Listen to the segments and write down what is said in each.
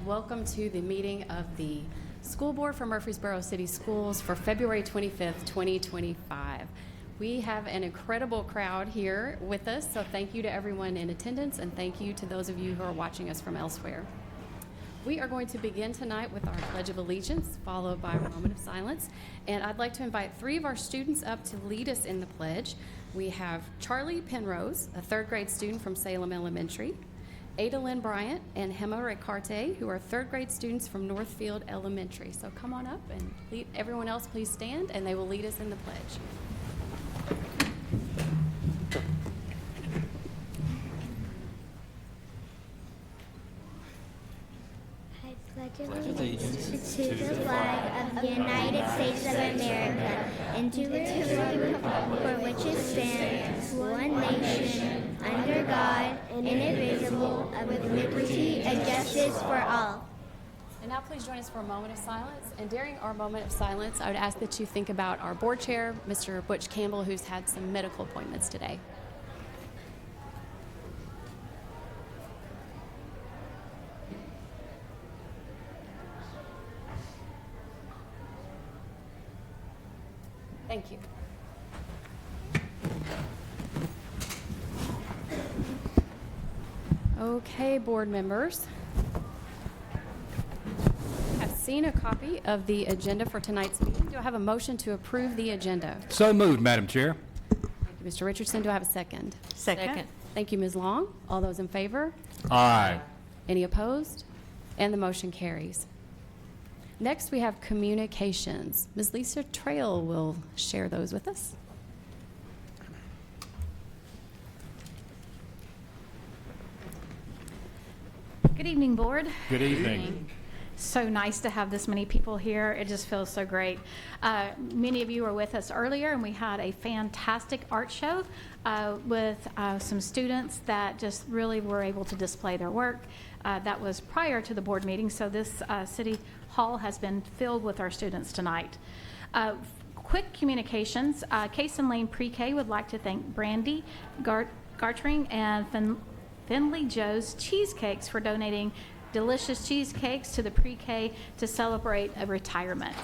welcome to the meeting of the School Board for Murfreesboro City Schools for February 25th, 2025. We have an incredible crowd here with us, so thank you to everyone in attendance, and thank you to those of you who are watching us from elsewhere. We are going to begin tonight with our Pledge of Allegiance, followed by a moment of silence. And I'd like to invite 3 of our students up to lead us in the pledge. We have Charlie Penrose, a 3rd grade student from Salem Elementary, Ada Lynn Bryant and Hema Ricarte, who are 3rd grade students from Northfield Elementary. So come on up and everyone else please stand, and they will lead us in the pledge. I pledge allegiance to the flag of the United States of America and to the republic for which it stands, one nation, under God, indivisible, with liberty and justice for all. And now please join us for a moment of silence. And during our moment of silence, I would ask that you think about our board chair, Mr. Butch Campbell, who's had some medical appointments today. Thank you. Okay, board members. I've seen a copy of the agenda for tonight's meeting. Do I have a motion to approve the agenda? So moved, Madam Chair. Thank you, Mr. Richardson. Do I have a second? Second. Thank you, Ms. Long. All those in favor? Aye. Any opposed? And the motion carries. Next, we have communications. Ms. Lisa Trail will share those with us. Good evening, board. Good evening. So nice to have this many people here. It just feels so great. Many of you were with us earlier, and we had a fantastic art show with some students that just really were able to display their work. That was prior to the board meeting, so this City Hall has been filled with our students tonight. Quick communications. Cason Lane Pre-K would like to thank Brandy Gartring and Finley Joe's Cheesecakes for donating delicious cheesecakes to the pre-K to celebrate a retirement.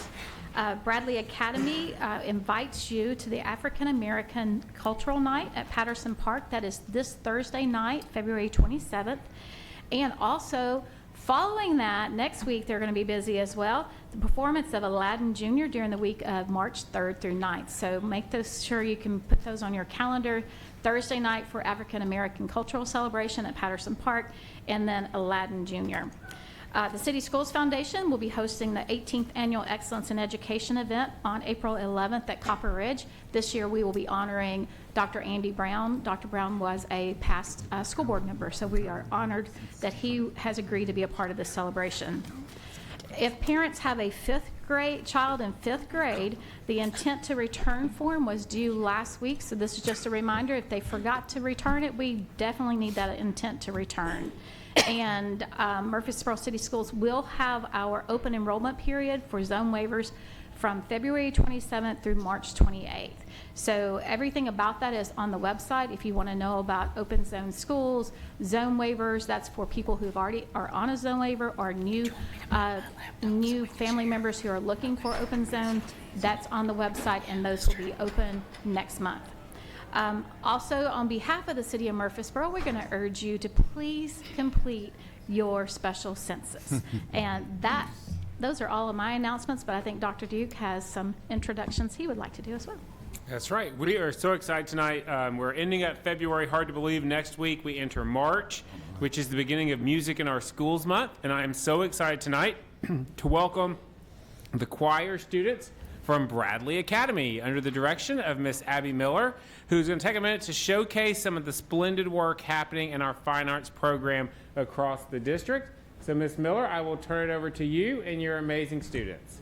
Bradley Academy invites you to the African American Cultural Night at Patterson Park. That is this Thursday night, February 27th. And also, following that, next week they're going to be busy as well, the performance of Aladdin Jr. during the week of March 3rd through 9th. So make those sure you can put those on your calendar. Thursday night for African American Cultural Celebration at Patterson Park, and then Aladdin Jr. The City Schools Foundation will be hosting the 18th Annual Excellence in Education event on April 11th at Copper Ridge. This year we will be honoring Dr. Andy Brown. Dr. Brown was a past school board member, so we are honored that he has agreed to be a part of this celebration. If parents have a child in 5th grade, the intent to return form was due last week, so this is just a reminder. If they forgot to return it, we definitely need that intent to return. And Murfreesboro City Schools will have our open enrollment period for zone waivers from February 27th through March 28th. So everything about that is on the website. If you want to know about open zone schools, zone waivers, that's for people who already are on a zone waiver, or new family members who are looking for open zone. That's on the website, and those will be open next month. Also, on behalf of the City of Murfreesboro, we're going to urge you to please complete your special census. And those are all of my announcements, but I think Dr. Duke has some introductions he would like to do as well. That's right. We are so excited tonight. We're ending up February. Hard to believe. Next week we enter March, which is the beginning of Music in Our Schools Month. And I am so excited tonight to welcome the choir students from Bradley Academy under the direction of Miss Abby Miller, who's going to take a minute to showcase some of the splendid work happening in our fine arts program across the district. So, Miss Miller, I will turn it over to you and your amazing students.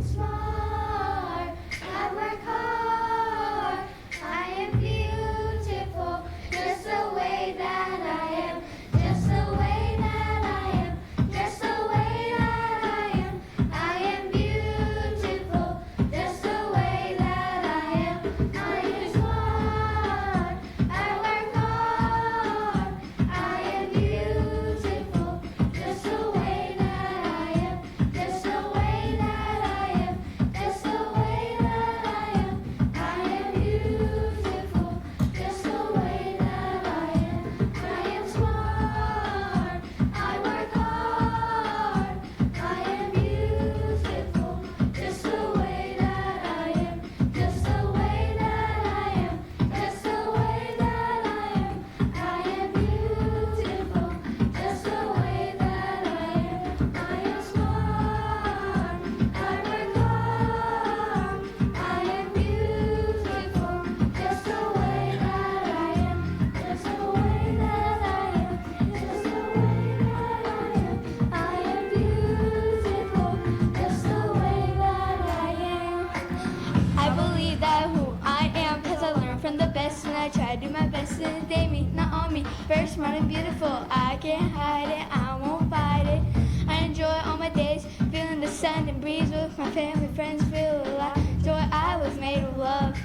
smart. I work hard. I am beautiful, just the way that I am. Just the way that I am. Just the way that I am. I am beautiful, just the way that I am. I am smart. I work hard. I am beautiful, just the way that I am. Just the way that I am. Just the way that I am. I am beautiful, just the way that I am. I am smart. I work hard. I am beautiful, just the way that I am. Just the way that I am. Just the way that I am. I am beautiful, just the way that I am. I am smart. I work hard. I am beautiful, just the way that I am. Just the way that I am. Just the way that I am. I am beautiful, just the way that I am. I believe that who I am, cause I learned from the best and I try to do my best in the day me, not on me. Very smart and beautiful, I can't hide it, I won't fight it. I enjoy all my days, feeling the sun and breeze with my family, friends, feel alive. Joy, I was made of love.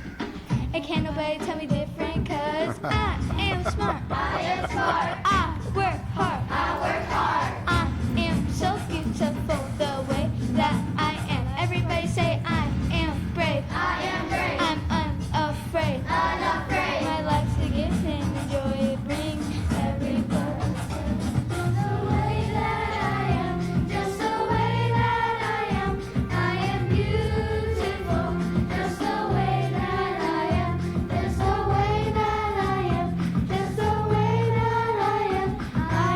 And can't nobody tell me different, cause I am smart. I am smart. I work hard. I work hard. I am so beautiful the way that I am. Everybody say I am brave. I am brave. I'm unafraid. Unafraid. My life's a gift and the joy it brings everybody. Just the way that I am. Just the way that I am. I am beautiful. Just the way that I am. Just the way that I am. Just the way that I am. I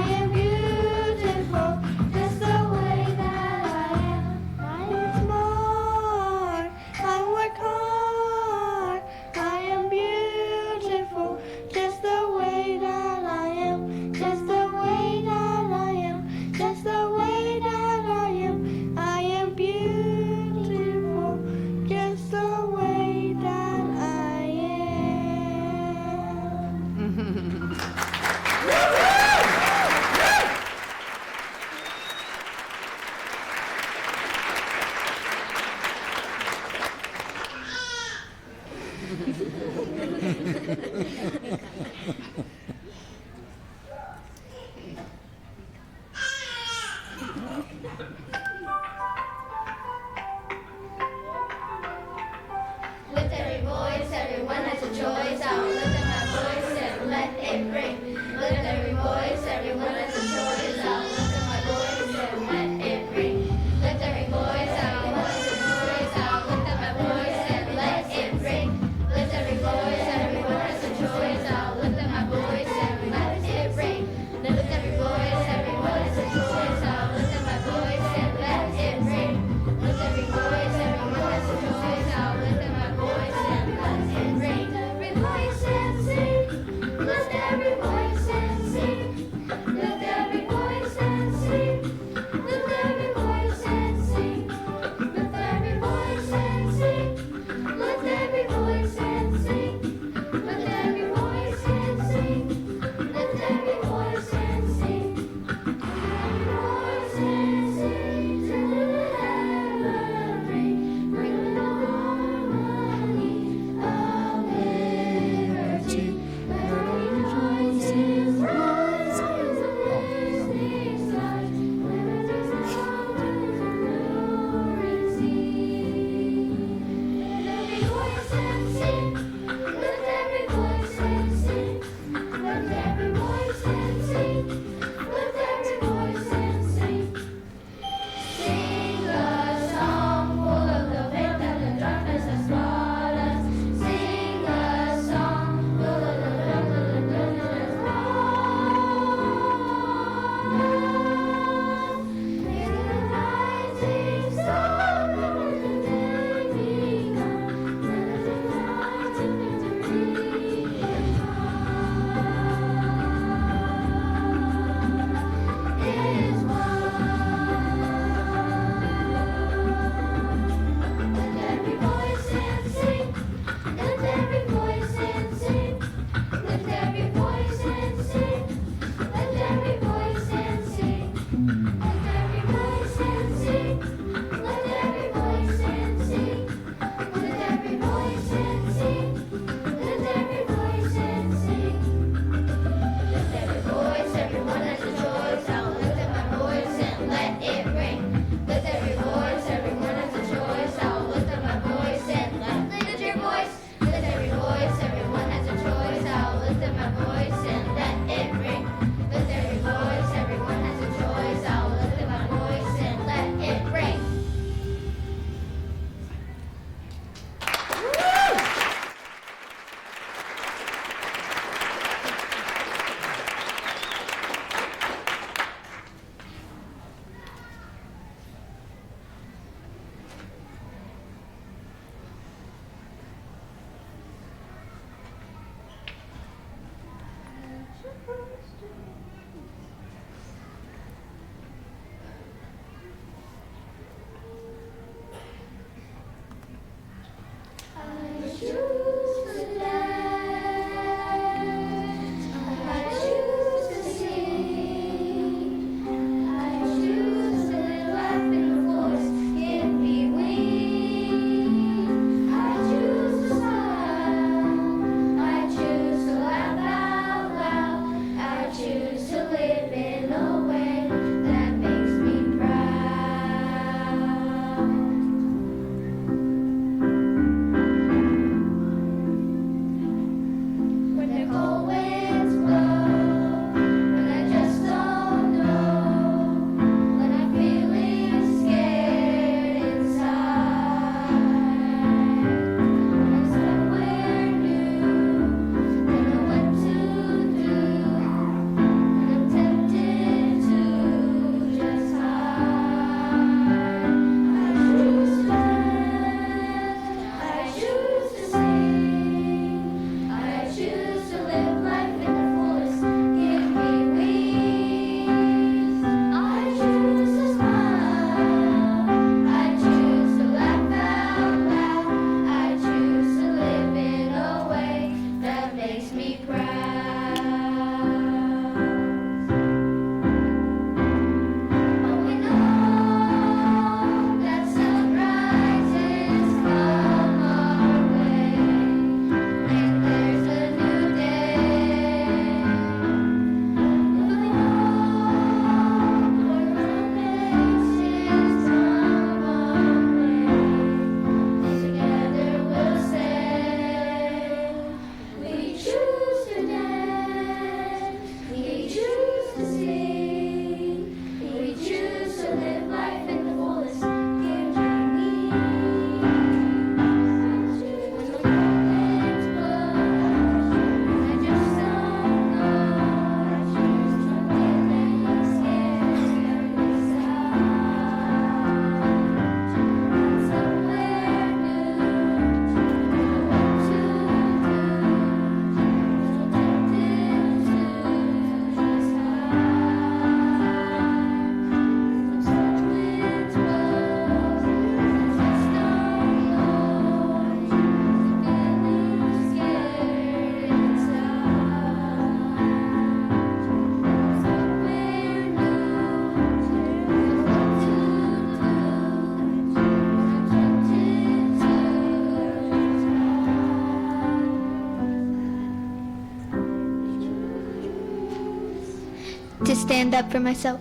stand up for myself.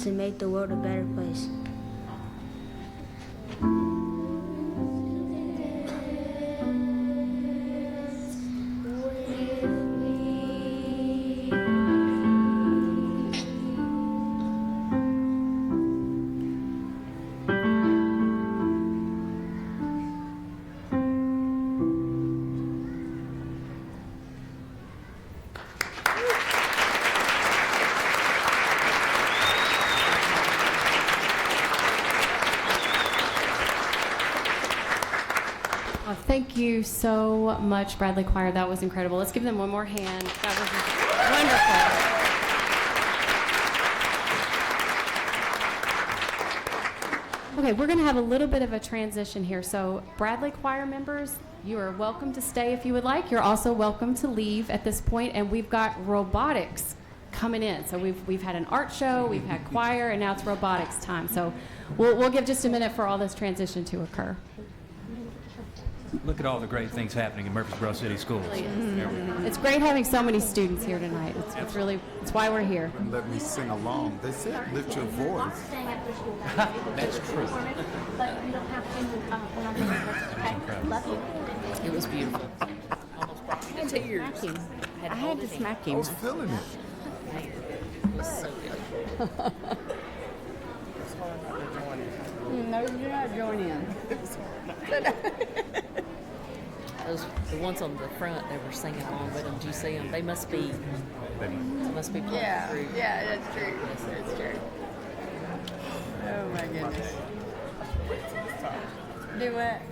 To make the world a better place. Thank you so much, Bradley Choir. That was incredible. Let's give them one more hand. That was wonderful. Okay, we're going to have a little bit of a transition here. So, Bradley Choir members, you are welcome to stay if you would like. You're also welcome to leave at this point, and we've got robotics coming in. So we've had an art show, we've had choir, and now it's robotics time. So we'll give just a minute for all this transition to occur. Look at all the great things happening in Murfreesboro City Schools. It's great having so many students here tonight. It's why we're here. And let me sing along. They said lift your voice. That's true. But you don't have to, okay? Love you. It was beautiful. Tears. I had to smack I him. was feeling it. No, you're not joining. The ones on the front, they were singing along with them. Did you see them? They must be playing through. Yeah, that's true. That's true. Oh my goodness. Do what?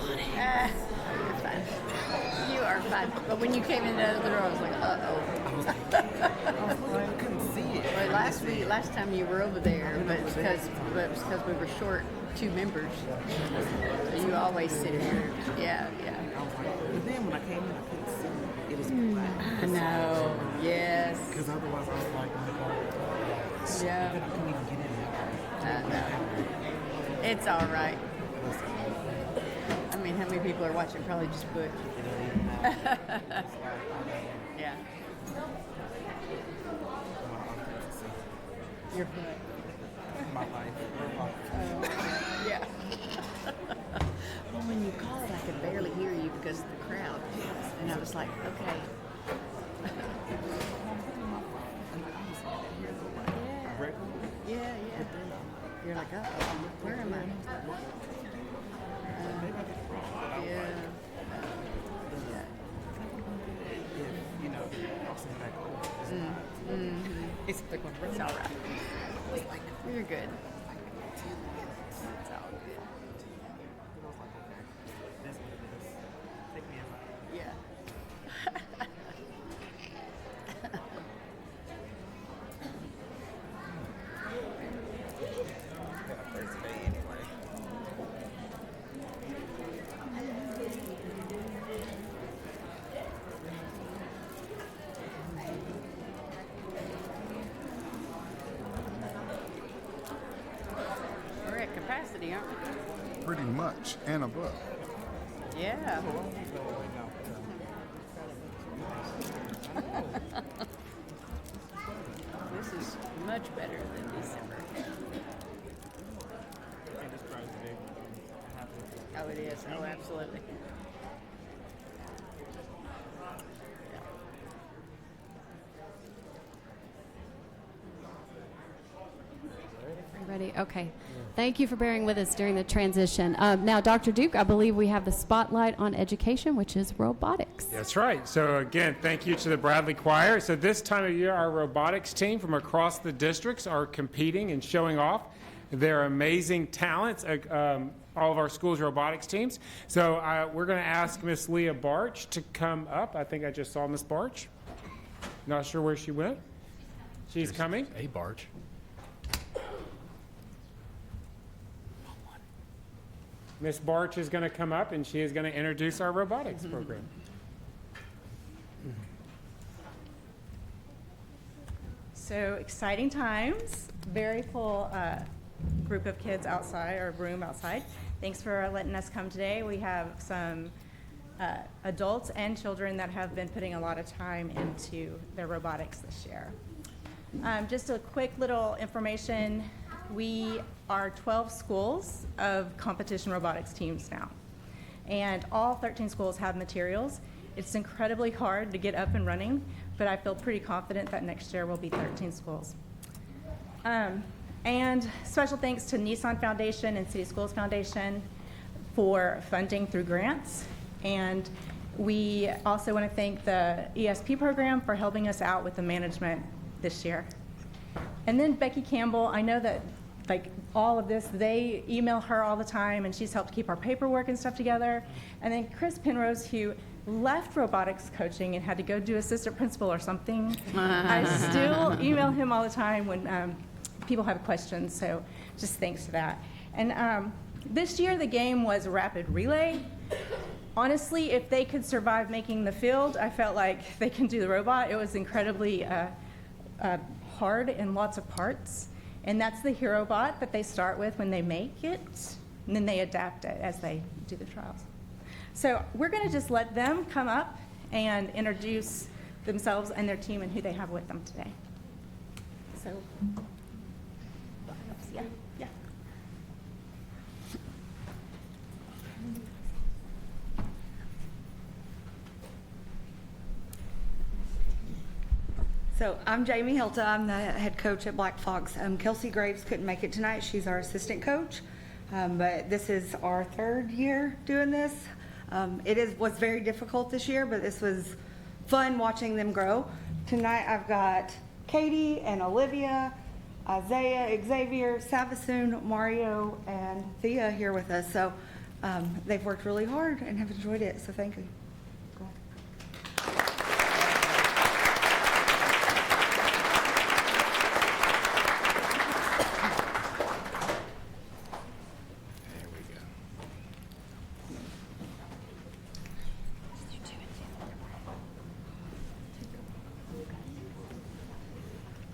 You're fine. You are fine. But when you came into the other door, I was like, uh-oh. I couldn't see it. Well, last time you were over there, but it's because we were short 2 members. So you always sit here. Yeah. But then when I came in, I couldn't see. It was black. I know. Yes. Because otherwise I was like, oh my God. Yeah. I couldn't even get in there. No. It's all right. I mean, how many people are watching? Probably just Butch. Yeah. Your butt. My life. Yeah. Well, when you called, I could barely hear you because of the crowd. And I was like, okay. Yeah. You're like, uh-oh, where am I? Yeah. You know, crossing back over. It's all right. You're good. It's all good. Take me in. Yeah. We're at capacity, aren't we? Pretty much and above. Yeah. This is much better than December. Oh, it is. Oh, absolutely. Ready? Okay. Thank you for bearing with us during the transition. Now, Dr. Duke, I believe we have the spotlight on education, which is robotics. That's right. So again, thank you to the Bradley Choir. So this time of year, our robotics team from across the districts are competing and showing off their amazing talents, all of our schools' robotics teams. So we're going to ask Miss Leah Barch to come up. I think I just saw Miss Barch. Not sure where she went. She's coming. Hey, Barge. Miss Barch is going to come up, and she is going to introduce our robotics program. So exciting times, very full group of kids outside, or room outside. Thanks for letting us come today. We have some adults and children that have been putting a lot of time into their robotics this year. Just a quick little information. We are 12 schools of competition robotics teams now, and all 13 schools have materials. It's incredibly hard to get up and running, but I feel pretty confident that next year will be 13 schools. And special thanks to Nissan Foundation and City Schools Foundation for funding through grants. And we also want to thank the ESP program for helping us out with the management this year. And then Becky Campbell, I know that like all of this, they email her all the time, and she's helped keep our paperwork and stuff together. And then Chris Penrose, who left robotics coaching and had to go do assistant principal or something. I still email him all the time when people have questions, so just thanks to that. And this year the game was rapid relay. Honestly, if they could survive making the field, I felt like they can do the robot. It was incredibly hard and lots of parts. And that's the hero bot that they start with when they make it, and then they adapt it as they do the trials. So we're going to just let them come up and introduce themselves and their team and who they have with them today. So, yeah. So I'm Jamie Hilta. I'm the head coach at Black Fox. Kelsey Graves couldn't make it tonight. She's our assistant coach, but this is our third year doing this. Was very difficult this year, but this was fun watching them grow. Tonight I've got Katie and Olivia, Isaiah, Xavier, Savasoon, Mario, and Thea here with us. So they've worked really hard and have enjoyed it, so thank you.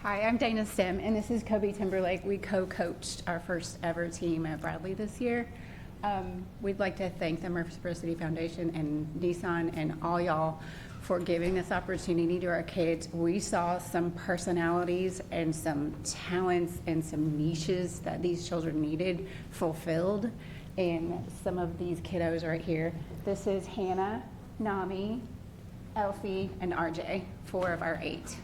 Hi, I'm Dana Stem, and this is Kobe Timberlake. We co-coached our first ever team at Bradley this year. We'd like to thank the Murfreesboro City Foundation and Nissan and all y'all for giving this opportunity to our kids. We saw some personalities and some talents and some niches that these children needed fulfilled, and some of these kiddos right here. This is Hannah, Nami, Elfie, and RJ, 4 of our 8.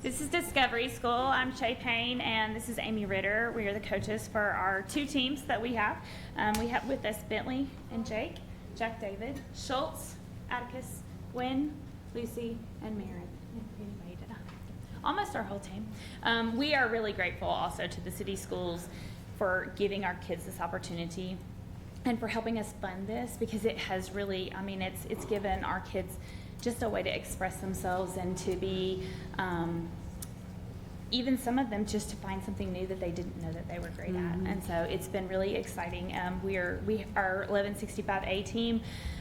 This is Discovery School. I'm Shay Payne, and this is Amy Ritter. We are the coaches for our 2 teams that we have. We have with us Bentley and Jake, Jack David, Schultz, Atticus, Gwen, Lucy, and Maren. Almost our whole team. We are really grateful also to the city schools for giving our kids this opportunity and for helping us fund this, because it has really, it's given our kids just a way to express themselves and to be, even some of them just to find something new that they didn't know that they were great at. And so it's been really exciting. Our 1165A team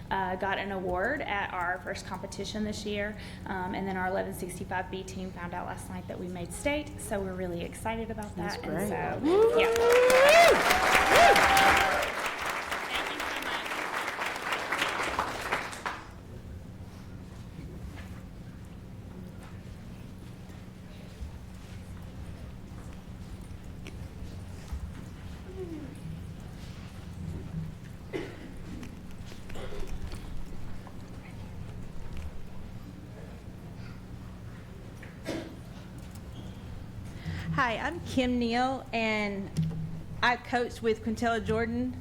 got an award at our first competition this year, and then our 1165B team found out last night that we made state, so we're really excited about that. That's great. And so, yeah. Hi, I'm Kim Neal, and I coached with Quintella Jordan.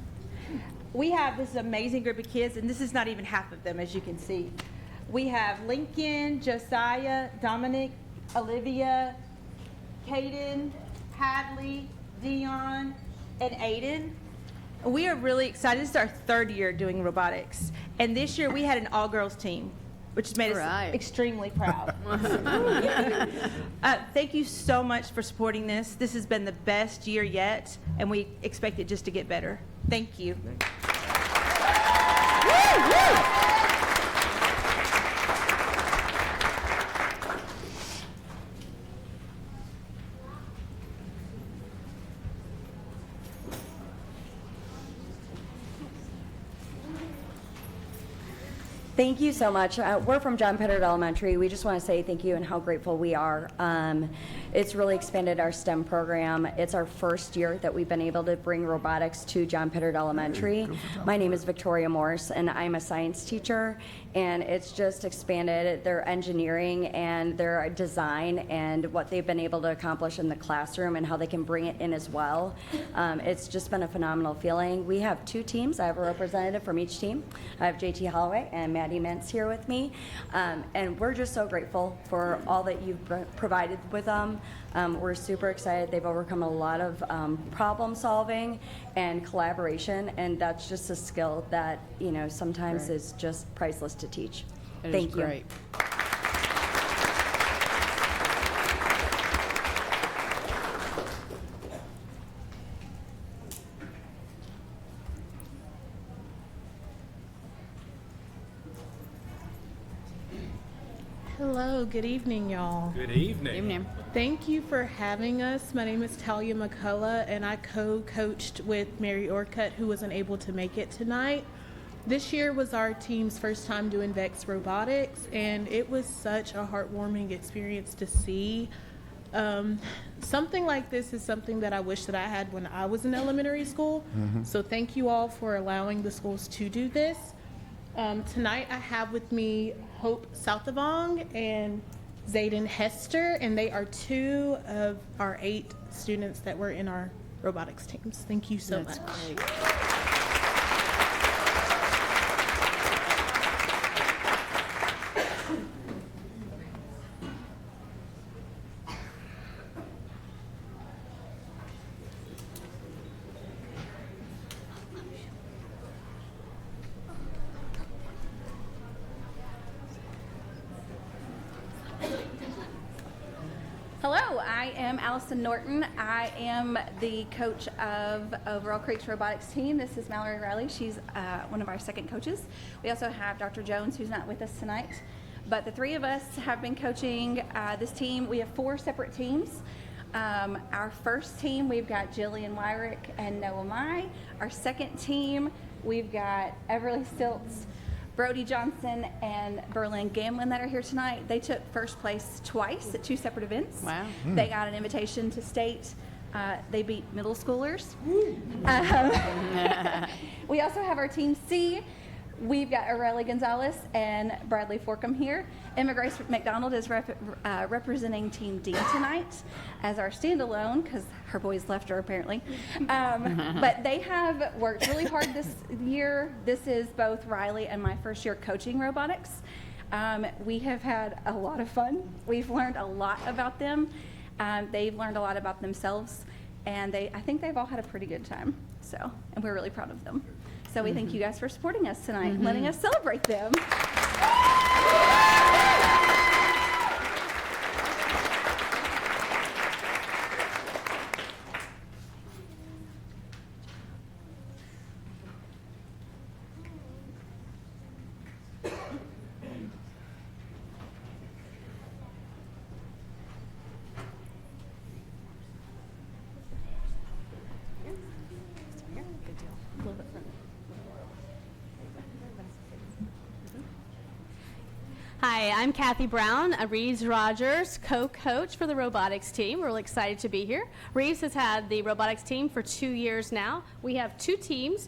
We have this amazing group of kids, and this is not even half of them, as you can see. We have Lincoln, Josiah, Dominic, Olivia, Caden, Hadley, Dion, and Aiden. We are really excited. This is our 3rd year doing robotics, and this year we had an all-girls team. which has made Right. us extremely proud. Thank you so much for supporting this. This has been the best year yet, and we expect it just to get better. Thank you. Thank you so much. We're from John Pittard Elementary. We just want to say thank you and how grateful we are. It's really expanded our STEM program. It's our first year that we've been able to bring robotics to John Pittard Elementary. My name is Victoria Morse, and I'm a science teacher, and it's just expanded their engineering and their design and what they've been able to accomplish in the classroom and how they can bring it in as well. It's just been a phenomenal feeling. We have 2 teams. I have a representative from each team. I have JT Holloway and Maddie Mintz here with me, and we're just so grateful for all that you've provided with them. We're super excited. They've overcome a lot of problem solving and collaboration, and that's just a skill that, you know, sometimes is just priceless to teach. Thank you. Great. Hello, good evening, y'all. Good evening. Evening. Thank you for having us. My name is Talia McCullough, and I co-coached with Mary Orcutt, who wasn't able to make it tonight. This year was our team's first time doing VEX Robotics, and it was such a heartwarming experience to see. Something like this is something that I wish that I had when I was in elementary school. So thank you all for allowing the schools to do this. Tonight I have with me Hope Southavong and Zayden Hester, and they are 2 of our 8 students that were in our robotics teams. Thank you so much. Great. Hello, I am Allison Norton. I am the coach of Overall Creek's robotics team. This is Mallory Riley. She's one of our second coaches. We also have Dr. Jones, who's not with us tonight. But the 3 of us have been coaching this team. We have 4 separate teams. Our first team, we've got Jillian Wyrick and Noah Mai. Our second team, we've got Everly Stilts, Brody Johnson, and Berlin Gamlin that are here tonight. They took first place twice at 2 separate events. Wow. They got an invitation to state. They beat middle schoolers. We also have our team C. We've got Aurelia Gonzalez and Bradley Forkham here. Emma Grace McDonald is representing Team D tonight as our standalone because her boys left her apparently. But they have worked really hard this year. This is both Riley and my first year coaching robotics. We have had a lot of fun. We've learned a lot about them. They've learned a lot about themselves, and I think they've all had a pretty good time. So, and we're really proud of them. So we thank you guys for supporting us tonight and letting us celebrate them. Hi, I'm Kathy Brown, a Reeves Rogers co-coach for the robotics team. We're really excited to be here. Reeves has had the robotics team for 2 years now. We have 2 teams.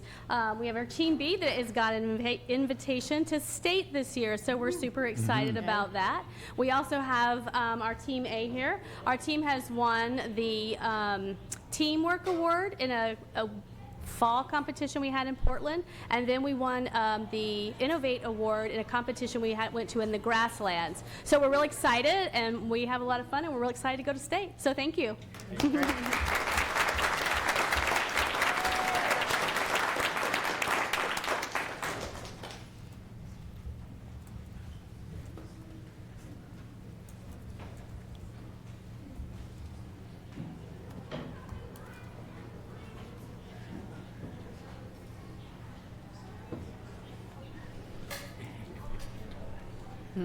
We have our Team B that has got an invitation to state this year, so we're super excited about that. We also have our Team A here. Our team has won the Teamwork Award in a fall competition we had in Portland, and then we won the Innovate Award in a competition we went to in the Grasslands. So we're really excited, and we have a lot of fun, and we're really excited to go to state. So thank you. Hi,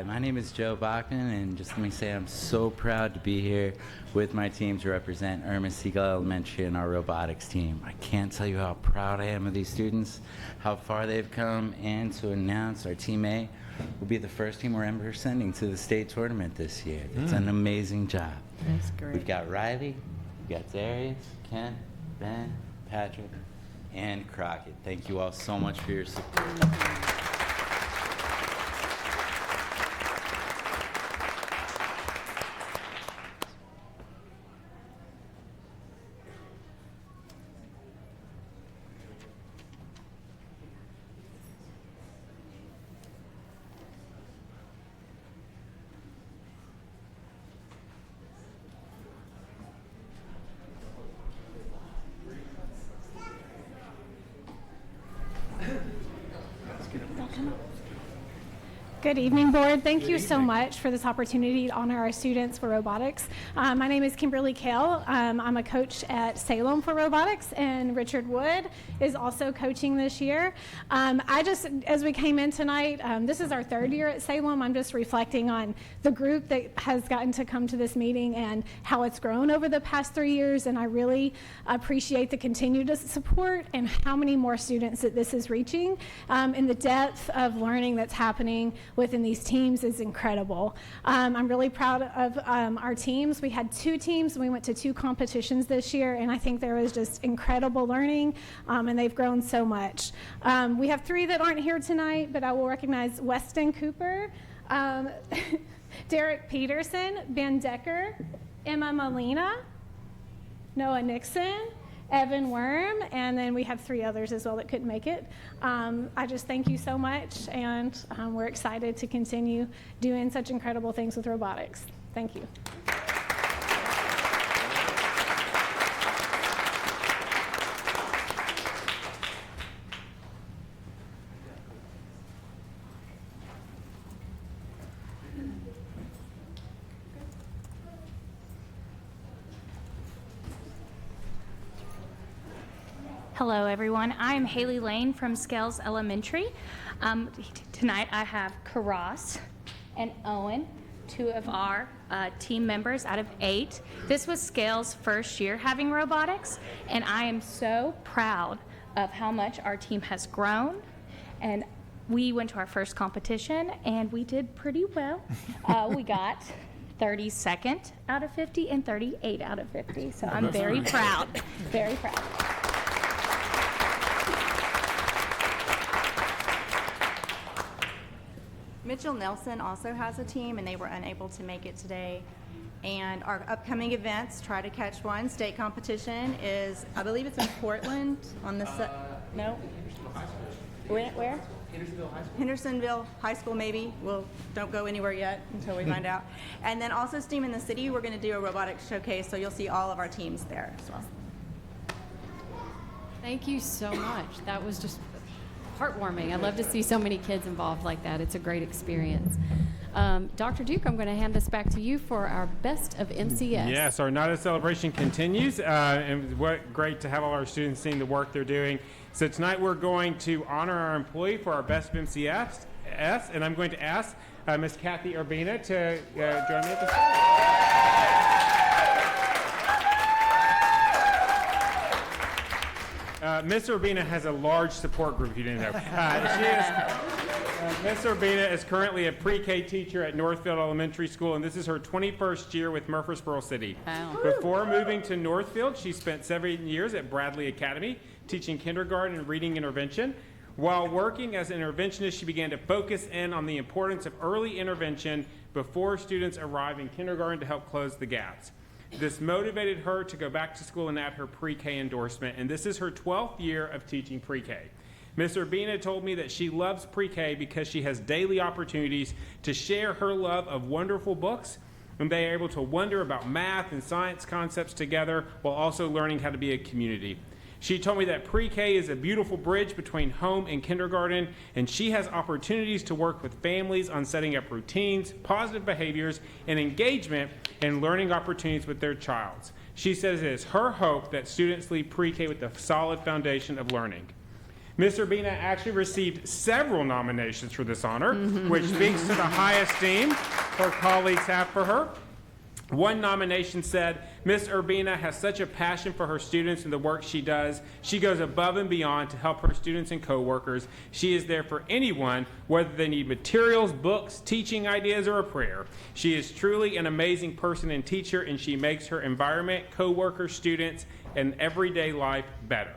my name is Joe Bachman, and just let me say I'm so proud to be here with my team to represent Irma Siegel Elementary and our robotics team. I can't tell you how proud I am of these students, how far they've come, and to announce our Team A will be the first team we're ever sending to the state tournament this year. It's an amazing job. That's great. We've got Riley, we've got Darius, Ken, Ben, Patrick, and Crockett. Thank you all so much for your support. Good evening, board. Thank you so much for this opportunity to honor our students for robotics. My name is Kimberly Kale. I'm a coach at Salem for robotics, and Richard Wood is also coaching this year. As we came in tonight, this is our third year at Salem. I'm just reflecting on the group that has gotten to come to this meeting and how it's grown over the past 3 years, and I really appreciate the continued support and how many more students that this is reaching, and the depth of learning that's happening within these teams is incredible. I'm really proud of our teams. We had 2 teams and we went to 2 competitions this year, and I think there was just incredible learning, and they've grown so much. We have 3 that aren't here tonight, but I will recognize Weston Cooper, Derek Peterson, Ben Decker, Emma Molina, Noah Nixon, Evan Worm, and then we have 3 others as well that couldn't make it. I just thank you so much, and we're excited to continue doing such incredible things with robotics. Thank you. Hello, everyone. I'm Haley Lane from Scales Elementary. Tonight I have Karas and Owen, 2 of our team members out of 8. This was Scales' first year having robotics, and I am so proud of how much our team has grown. And we went to our first competition, and we did pretty well. We got 32nd out of 50 and 38 out of 50, so I'm very proud, very proud. Mitchell Nelson also has a team, and they were unable to make it today. And our upcoming events, try to catch one. State competition is, I believe it's in Portland on the, no? Where? Hendersonville High School, maybe. Don't go anywhere yet until we find out. And then also STEAM in the City, we're gonna do a robotics showcase, so you'll see all of our teams there as well. Thank you so much. That was just heartwarming. I love to see so many kids involved like that. It's a great experience. Dr. Duke, I'm going to hand this back to you for our Best of MCS. Yes, our Night of Celebration continues, and what great to have all our students seeing the work they're doing. So tonight we're going to honor our employee for our Best of MCS, and I'm going to ask Miss Kathy Urbina to join me at the stage. Miss Urbina has a large support group, if you didn't know. Miss Urbina is currently a pre-K teacher at Northfield Elementary School, and this is her 21st year with Murfreesboro City. Wow. Before moving to Northfield, she spent 7 years at Bradley Academy, teaching kindergarten and reading intervention. While working as an interventionist, she began to focus in on the importance of early intervention before students arrive in kindergarten to help close the gaps. This motivated her to go back to school and add her pre-K endorsement, and this is her 12th year of teaching pre-K. Ms. Urbina told me that she loves pre-K because she has daily opportunities to share her love of wonderful books, and they are able to wonder about math and science concepts together while also learning how to be a community. She told me that pre-K is a beautiful bridge between home and kindergarten, and she has opportunities to work with families on setting up routines, positive behaviors, and engagement and learning opportunities with their child. She says it is her hope that students leave pre-K with a solid foundation of learning. Ms. Urbina actually received several nominations for this honor, which speaks to the high esteem her colleagues have for her. One nomination said, Ms. Urbina has such a passion for her students and the work she does. She goes above and beyond to help her students and coworkers. She is there for anyone, whether they need materials, books, teaching ideas, or a prayer. She is truly an amazing person and teacher, and she makes her environment, coworkers, students, and everyday life better.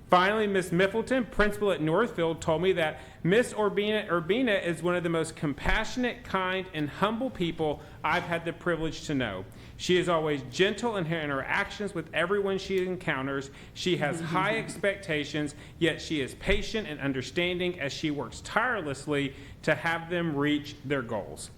Finally, Ms. Miffleton, principal at Northfield, told me that Ms. Urbina is one of the most compassionate, kind, and humble people I've had the privilege to know. She is always gentle in her interactions with everyone she encounters. She has high expectations, yet she is patient and understanding as she works tirelessly to have them reach their goals.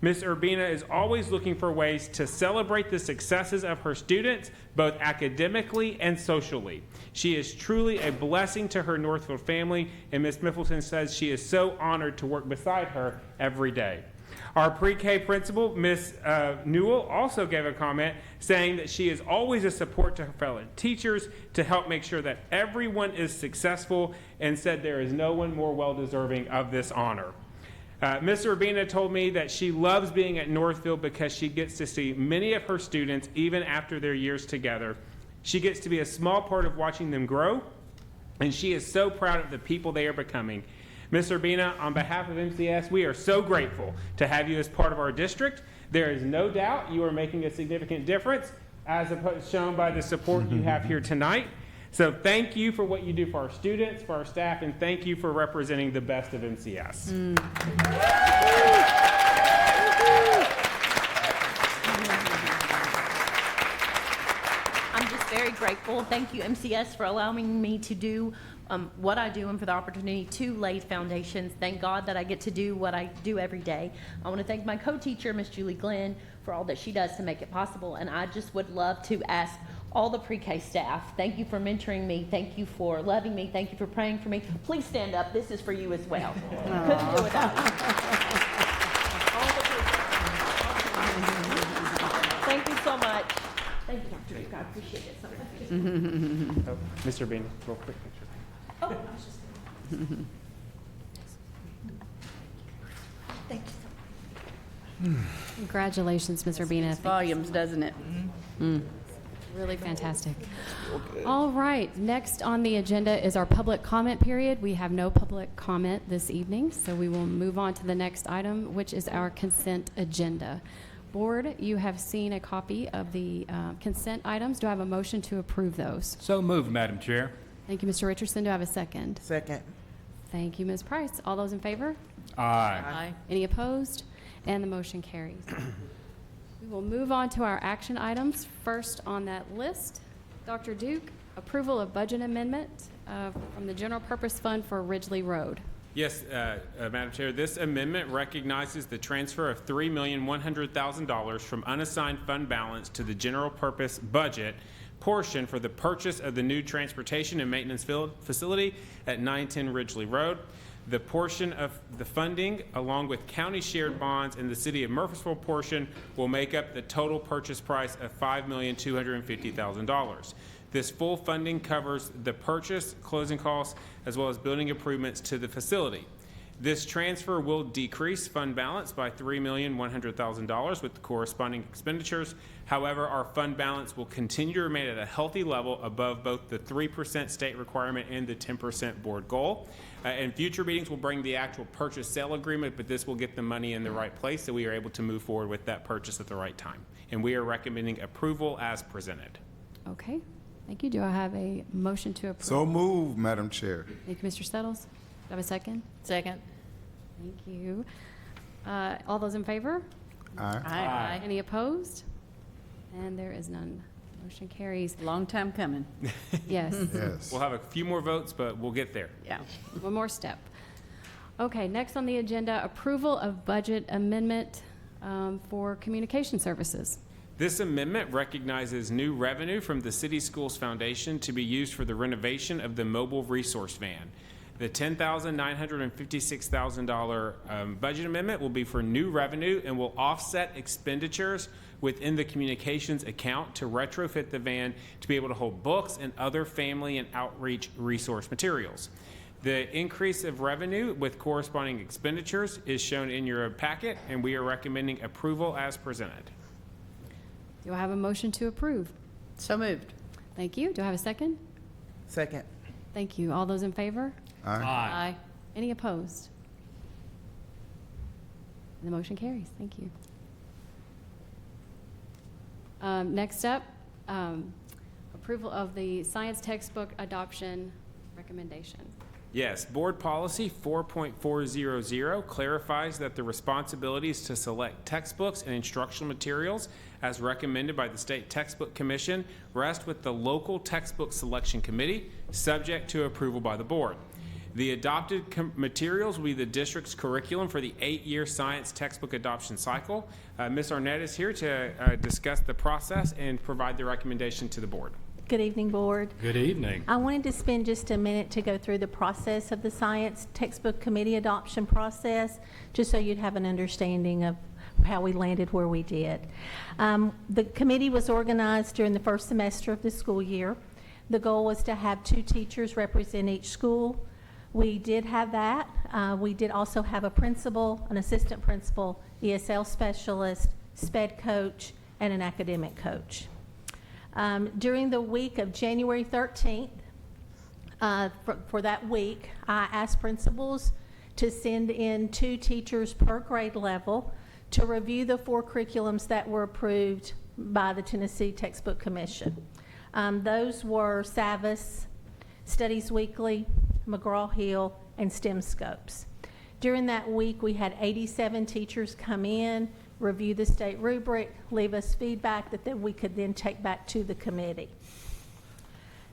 Ms. Urbina is always looking for ways to celebrate the successes of her students, both academically and socially. She is truly a blessing to her Northfield family, and Ms. Miffleton says she is so honored to work beside her every day. Our pre-K principal, Ms. Newell, also gave a comment saying that she is always a support to her fellow teachers to help make sure that everyone is successful, and said there is no one more well-deserving of this honor. Ms. Urbina told me that she loves being at Northfield because she gets to see many of her students even after their years together. She gets to be a small part of watching them grow, and she is so proud of the people they are becoming. Ms. Urbina, on behalf of MCS, we are so grateful to have you as part of our district. There is no doubt you are making a significant difference, as shown by the support you have here tonight. So thank you for what you do for our students, for our staff, and thank you for representing the best of MCS. I'm just very grateful. Thank you, MCS, for allowing me to do what I do and for the opportunity to lay foundations. Thank God that I get to do what I do every day. I want to thank my co-teacher, Miss Julie Glenn, for all that she does to make it possible. And I just would love to ask all the pre-K staff, thank you for mentoring me. Thank you for loving me. Thank you for praying for me. Please stand up. This is for you as well. Couldn't do it without you. Thank you so much. Thank you, Dr. Duke. I appreciate it so much. Mr. Bean, real quick picture. Oh, I was just thank you so much. Congratulations, Ms. Urbina. Volumes, doesn't it? Really fantastic. All right, next on the agenda is our public comment period. We have no public comment this evening, so we will move on to the next item, which is our consent agenda. Board, you have seen a copy of the consent items. Do I have a motion to approve those? So moved, Madam Chair. Thank you, Mr. Richardson. Do I have a second? Second. Thank you, Ms. Price. All those in favor? Aye. Any opposed? And the motion carries. We will move on to our action items. First on that list, Dr. Duke, approval of budget amendment from the General Purpose Fund for Ridgely Road. Yes, Madam Chair, this amendment recognizes the transfer of $3,100,000 from unassigned fund balance to the general purpose budget portion for the purchase of the new transportation and maintenance facility at 910 Ridgely Road. The portion of the funding, along with county shared bonds and the city of Murfreesboro portion, will make up the total purchase price of $5,250,000. This full funding covers the purchase, closing costs, as well as building improvements to the facility. This transfer will decrease fund balance by $3,100,000 with the corresponding expenditures. However, our fund balance will continue to remain at a healthy level above both the 3% state requirement and the 10% board goal. And future meetings will bring the actual purchase sale agreement, but this will get the money in the right place so we are able to move forward with that purchase at the right time. And we are recommending approval as presented. Okay, thank you. Do I have a motion to approve? So moved, Madam Chair. Thank you, Mr. Settles. Do I have a second? Second. Thank you. All those in favor? Aye. Aye. Any opposed? And there is none. Motion carries. Long time coming. Yes. Yes. We'll have a few more votes, but we'll get there. Yeah. One more step. Okay, next on the agenda, approval of budget amendment for communication services. This amendment recognizes new revenue from the City Schools Foundation to be used for the renovation of the mobile resource van. The $10,956,000 budget amendment will be for new revenue and will offset expenditures within the communications account to retrofit the van to be able to hold books and other family and outreach resource materials. The increase of revenue with corresponding expenditures is shown in your packet, and we are recommending approval as presented. Do I have a motion to approve? So moved. Thank you. Do I have a second? Second. Thank you. All those in favor? Aye. Aye. Any opposed? The motion carries. Thank you. Next up, approval of the science textbook adoption recommendation. Yes, Board Policy 4.400 clarifies that the responsibilities to select textbooks and instructional materials as recommended by the State Textbook Commission rest with the local textbook selection committee, subject to approval by the board. The adopted materials will be the district's curriculum for the 8-year science textbook adoption cycle. Ms. Arnett is here to discuss the process and provide the recommendation to the board. Good evening, Board. Good evening. I wanted to spend just a minute to go through the process of the Science Textbook Committee adoption process, just so you'd have an understanding of how we landed where we did. The committee was organized during the first semester of the school year. The goal was to have 2 teachers represent each school. We did have that. We did also have a principal, an assistant principal, ESL specialist, SPED coach, and an academic coach. During the week of January 13th, for that week, I asked principals to send in 2 teachers per grade level to review the 4 curriculums that were approved by the Tennessee Textbook Commission. Those were Savas, Studies Weekly, McGraw-Hill, and STEM Scopes. During that week, we had 87 teachers come in, review the state rubric, leave us feedback that then we could then take back to the committee.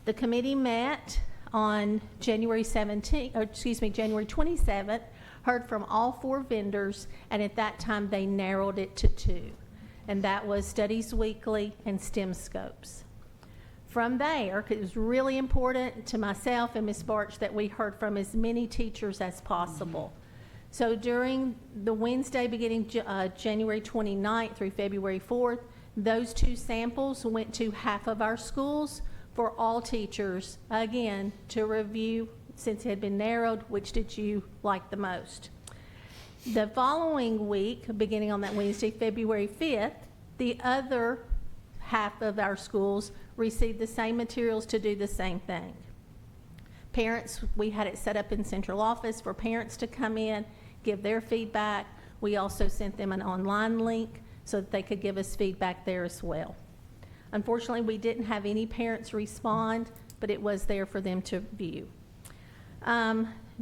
The committee met on January 27th, heard from all 4 vendors, and at that time they narrowed it to 2, and that was Studies Weekly and STEM Scopes. From there, 'cause it was really important to myself and Ms. Barch that we heard from as many teachers as possible. So during the Wednesday beginning January 29th through February 4th, those 2 samples went to half of our schools for all teachers, again, to review, since it had been narrowed, which did you like the most. The following week, beginning on that Wednesday, February 5th, the other half of our schools received the same materials to do the same thing. Parents, we had it set up in central office for parents to come in, give their feedback. We also sent them an online link so that they could give us feedback there as well. Unfortunately, we didn't have any parents respond, but it was there for them to view.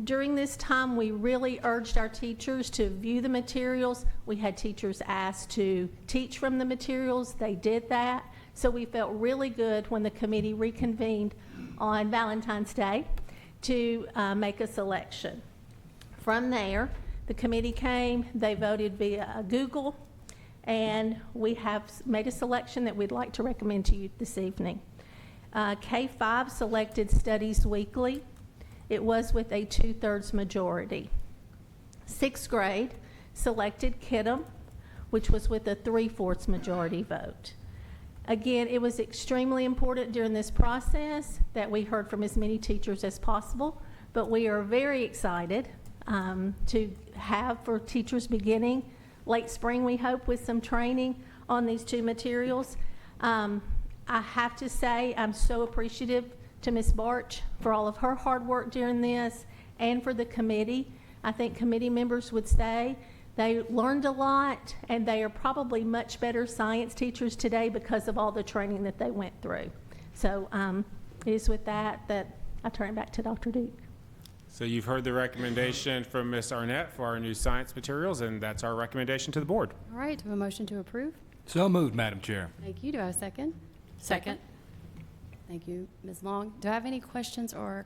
During this time, we really urged our teachers to view the materials. We had teachers asked to teach from the materials. They did that. So we felt really good when the committee reconvened on Valentine's Day to make a selection. From there, the committee came, they voted via Google, and we have made a selection that we'd like to recommend to you this evening. K-5 selected Studies Weekly. It was with a 2/3 majority. 6th grade selected Kittim, which was with a 3/4 majority vote. Again, it was extremely important during this process that we heard from as many teachers as possible, but we are very excited to have for teachers beginning late spring, we hope, with some training on these 2 materials. I have to say I'm so appreciative to Ms. Barch for all of her hard work during this and for the committee. I think committee members would say they learned a lot, and they are probably much better science teachers today because of all the training that they went through. So it is with that I turn it back to Dr. Duke. So you've heard the recommendation from Ms. Arnett for our new science materials, and that's our recommendation to the board. All right, do I have a motion to approve? So moved, Madam Chair. Thank you. Do I have a second? Second. Thank you, Ms. Long. Do I have any questions or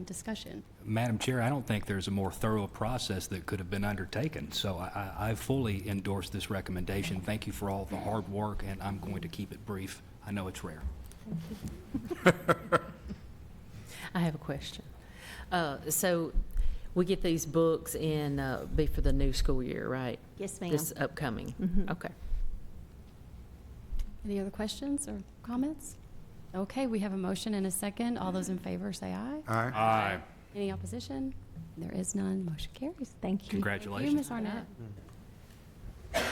discussion? Madam Chair, I don't think there's a more thorough process that could have been undertaken, so I fully endorse this recommendation. Thank you for all the hard work, and I'm going to keep it brief. I know it's rare. I have a question. So we get these books in, be for the new school year, right? Yes, ma'am. This upcoming. Mhm. Okay. Any other questions or comments? Okay, we have a motion and a second. All those in favor say aye. Aye. Aye. Any opposition? There is none. Motion carries. Thank you. Congratulations. Thank you, Ms. Arnett.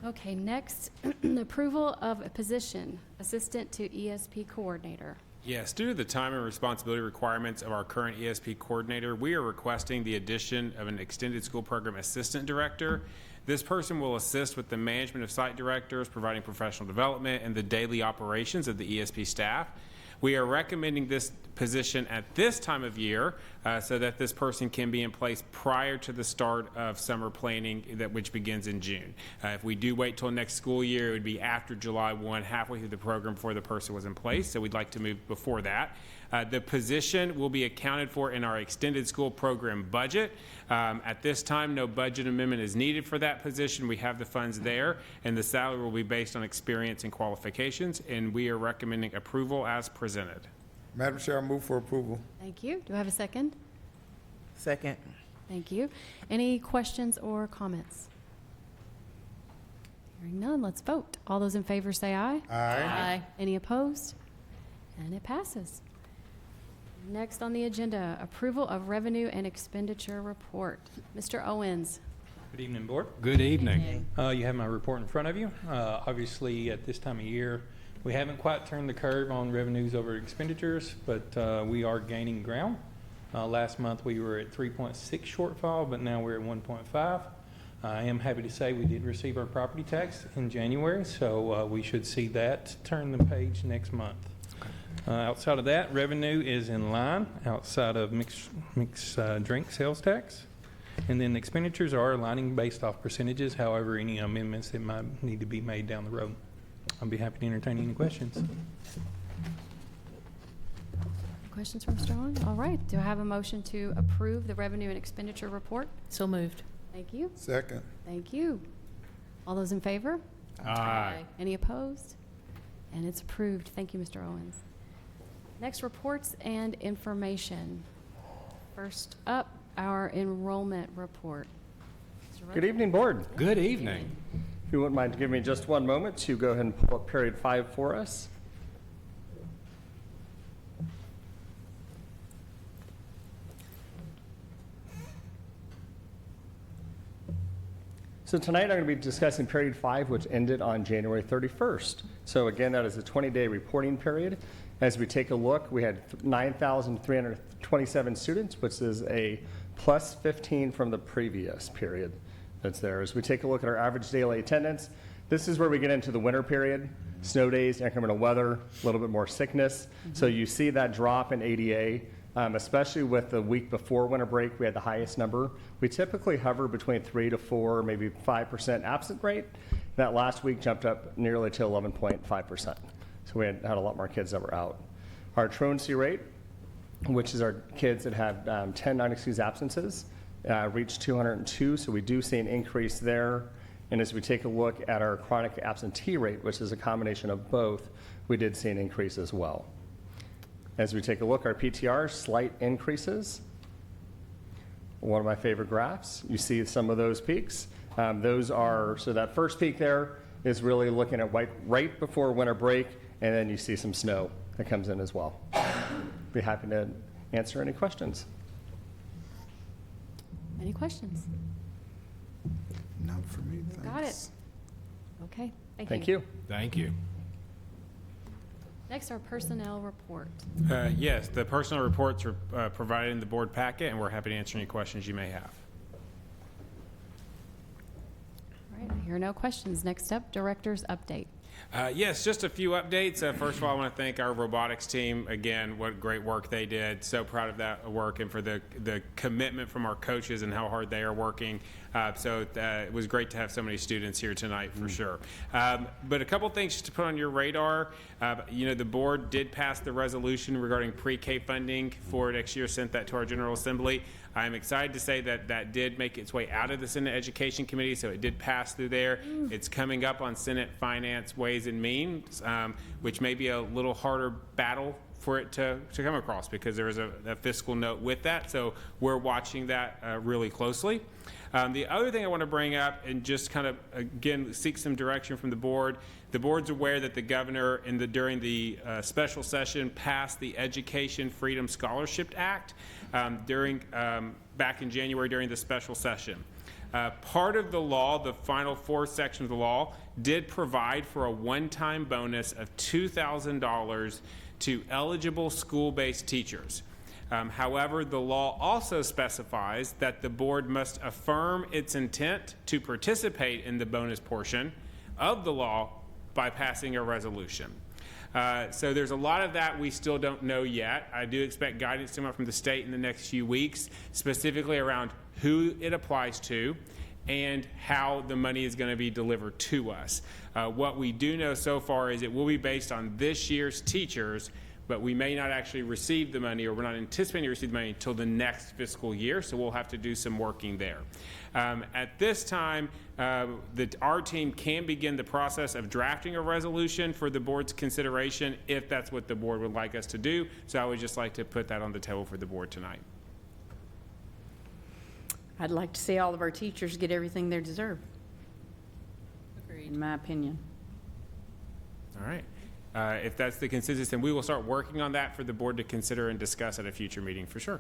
Okay, next, approval of a position, Assistant to ESP Coordinator. Yes, due to the time and responsibility requirements of our current ESP coordinator, we are requesting the addition of an extended school program assistant director. This person will assist with the management of site directors, providing professional development and the daily operations of the ESP staff. We are recommending this position at this time of year so that this person can be in place prior to the start of summer planning, which begins in June. If we do wait till next school year, it would be after July 1, halfway through the program before the person was in place, so we'd like to move before that. The position will be accounted for in our extended school program budget. At this time, no budget amendment is needed for that position. We have the funds there, and the salary will be based on experience and qualifications, and we are recommending approval as presented. Madam Chair, I move for approval. Thank you. Do I have a second? Second. Thank you. Any questions or comments? Hearing none, let's vote. All those in favor say aye. Aye. Any opposed? And it passes. Next on the agenda, approval of revenue and expenditure report. Mr. Owens. Good evening, Board. Good evening. You have my report in front of you. Obviously, at this time of year, we haven't quite turned the curve on revenues over expenditures, but we are gaining ground. Last month, we were at 3.6 shortfall, but now we're at 1.5. I am happy to say we did receive our property tax in January, so we should see that turn the page next month. Outside of that, revenue is in line outside of mixed drink sales tax. And then expenditures are aligning based off percentages. However, any amendments that might need to be made down the road. I'll be happy to entertain any questions. Questions from Mr. Owens? All right. Do I have a motion to approve the revenue and expenditure report? So moved. Thank you. Second. Thank you. All those in favor? Aye. Any opposed? And it's approved. Thank you, Mr. Owens. Next, reports and information. First up, our enrollment report. Good evening, Board. Good evening. If you wouldn't mind giving me just one moment to go ahead and pull up period 5 for us. So tonight I'm going to be discussing period 5, which ended on January 31st. So again, that is a 20-day reporting period. As we take a look, we had 9,327 students, which is a plus 15 from the previous period that's there. As we take a look at our average daily attendance, this is where we get into the winter period, snow days, inclement weather, a little bit more sickness. So you see that drop in ADA, especially with the week before winter break, we had the highest number. We typically hover between 3 to 4, maybe 5% absent rate. That last week jumped up nearly to 11.5%. So we had a lot more kids that were out. Our truancy rate, which is our kids that have 10 non-excused absences, reached 202, so we do see an increase there. And as we take a look at our chronic absentee rate, which is a combination of both, we did see an increase as well. As we take a look, our PTR, slight increases. One of my favorite graphs, you see some of those peaks. So that first peak there is really looking at right before winter break, and then you see some snow that comes in as well. Be happy to answer any questions. Any questions? None for me, thanks. Got it. Okay. Thank you. Thank you. Next, our personnel report. Yes, the personnel reports are provided in the board packet, and we're happy to answer any questions you may have. All right, I hear no questions. Next up, director's update. Yes, just a few updates. First of all, I want to thank our robotics team. Again, what great work they did. So proud of that work and for the commitment from our coaches and how hard they are working. It was great to have so many students here tonight for sure. But a couple things just to put on your radar. The board did pass the resolution regarding pre-K funding for next year, sent that to our General Assembly. I'm excited to say that that did make its way out of the Senate Education Committee, so it did pass through there. It's coming up on Senate Finance Ways and Means, which may be a little harder battle for it to come across because there is a fiscal note with that. So we're watching that really closely. The other thing I want to bring up and just kind of, again, seek some direction from the board. The board's aware that the governor during the special session passed the Education Freedom Scholarship Act back in January during the special session. Part of the law, the final 4 sections of the law, did provide for a one-time bonus of $2,000 to eligible school-based teachers. However, the law also specifies that the board must affirm its intent to participate in the bonus portion of the law by passing a resolution. So there's a lot of that we still don't know yet. I do expect guidance to come out from the state in the next few weeks, specifically around who it applies to and how the money is going to be delivered to us. What we do know so far is it will be based on this year's teachers, but we may not actually receive the money, or we're not anticipating to receive the money until the next fiscal year, so we'll have to do some working there. At this time, our team can begin the process of drafting a resolution for the board's consideration if that's what the board would like us to do. So I would just like to put that on the table for the board tonight. I'd like to see all of our teachers get everything they deserve. Agreed. In my opinion. All right. If that's the consensus, then we will start working on that for the board to consider and discuss at a future meeting for sure.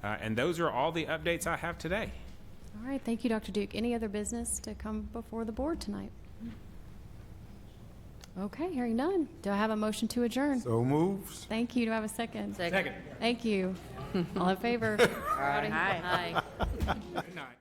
And those are all the updates I have today. All right, thank you, Dr. Duke. Any other business to come before the board tonight? Okay, hearing none. Do I have a motion to adjourn? So moved. Thank you. Do I have a second? Second. Thank you. All in favor? Aye. Aye. Good night.